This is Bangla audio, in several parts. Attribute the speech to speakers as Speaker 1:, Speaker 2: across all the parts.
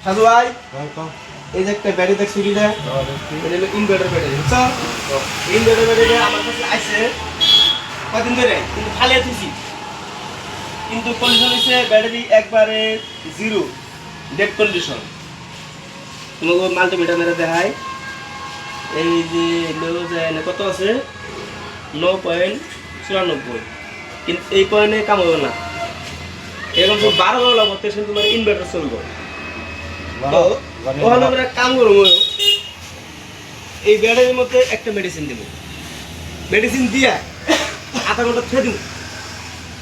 Speaker 1: সাধু ভাই এই যে একটা ব্যাটারি দেখছি কি এটা হলো ইনভার্টার ব্যাটারি বুঝছো ইনভার্টার ব্যাটারি আমার কাছে আছে কদিন ধরে কিন্তু ফালিয়ে দিছি কিন্তু কন্ডিশন হচ্ছে ব্যাটারি একবারে জিরো ডেড কন্ডিশন তোমাকে মাল্টিমিটার মেরে দেখায় এই যে কত আছে 9.94 কিন্তু এই পয়েন্টে কাম হবে না এরকম সব 12 ভালো লাগবে তখন তোমার ইনভার্টার চলবে তো ওখানে আমরা কাম করবো এই ব্যাটারির মধ্যে একটা মেডিসিন দেবো মেডিসিন দিয়া আধা ঘন্টা থুয়ে দেবো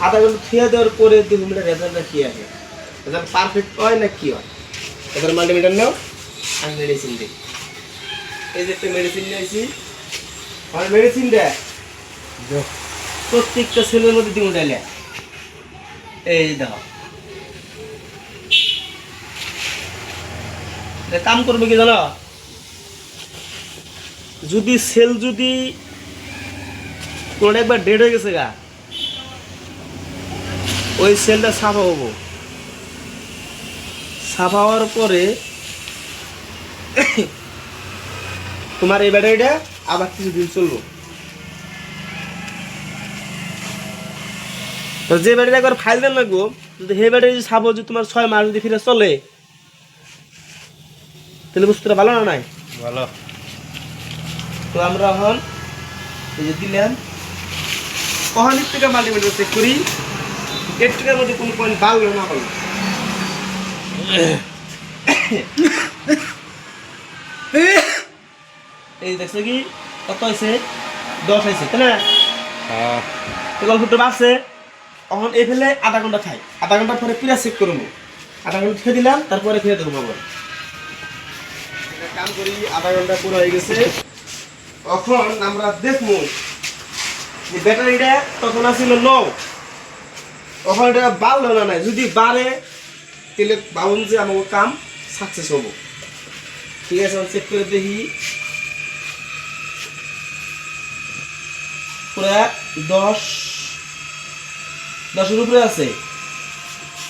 Speaker 1: আধা ঘন্টা থুয়ে দেওয়ার পরে দেখুন রেজাল্টটা কি আসে রেজাল্ট পারফেক্ট হয় না কি হয় এবার মাল্টিমিটার নাও আমি মেডিসিন দিই এই যে একটা মেডিসিন নিয়েছি আমার মেডিসিন দেয় প্রত্যেকটা সেলের মধ্যে দিব ডাইলে এই দেখো কাম করবে কি জানো যদি সেল যদি কোনটা একবার ডেড হয়ে গেছে গা ওই সেলটা সাফা হবো সাফা হওয়ার পরে তোমার এই ব্যাটারিটা আবার কিছুদিন চলবো যে ব্যাটারি একবার ফাইল দেন লাগবো যদি সেই ব্যাটারি যদি সাপোজ যদি তোমার 6 মাস যদি ফিরে চলে তাহলে বুঝতে ভালো না নাই
Speaker 2: ভালো
Speaker 1: তো আমরা এখন এই যে দিলাম কহানির থেকে মাল্টিমিটার চেক করি এর টাকার মধ্যে কোনো পয়েন্ট বাড়লো না হলো এই দেখছো কি কত হয়েছে 10 হয়েছে তাই না তো গল্পটা বাড়ছে এখন এই ফেলে আধা ঘন্টা খাই আধা ঘন্টা পরে ফিরে চেক করবো আধা ঘন্টা খেয়ে দিলাম তারপরে ফিরে দেবো আবার কাম করি আধা ঘন্টা পুরো হয়ে গেছে এখন আমরা দেখবো যে ব্যাটারিটা তখন আসছিল 9 তখন এটা বাড়লো না নাই যদি বাড়ে তাহলে ভাবুন যে আমার কাম সাকসেস হবো ঠিক আছে চেক করে দেখি পুরো 10-এর উপরে আছে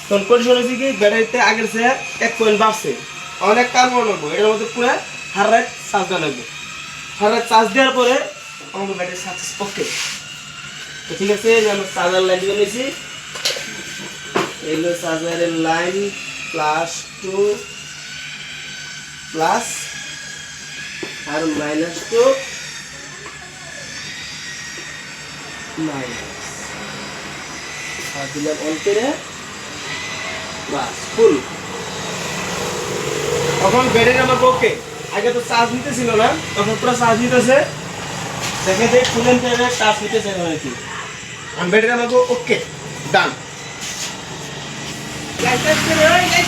Speaker 1: তখন কন্ডিশন হয়েছে কি ব্যাটারিতে আগের চেয়ে 1 পয়েন্ট বাড়ছে অনেক কাম করবো এটার মধ্যে পুরো হার রাত চার্জ দেওয়া লাগবে হার রাত চার্জ দেওয়ার পরে আমাকে ব্যাটারি সাকসেস ওকে তো ঠিক আছে আমি চার্জার লাইন দিয়ে নিয়েছি এগুলো চার্জারের লাইন +2 প্লাস আর -2 মাইনাস আর দিলাম অন করে বাস ফুল তখন ব্যাটারি আমার ওকে আগে তো চার্জ নিতেছিল না তখন পুরো চার্জ নিতেছে দেখে দেখ ফুলেন পেয়ে চার্জ নিতেছে আর কি আর ব্যাটারি আমার ওকে ডান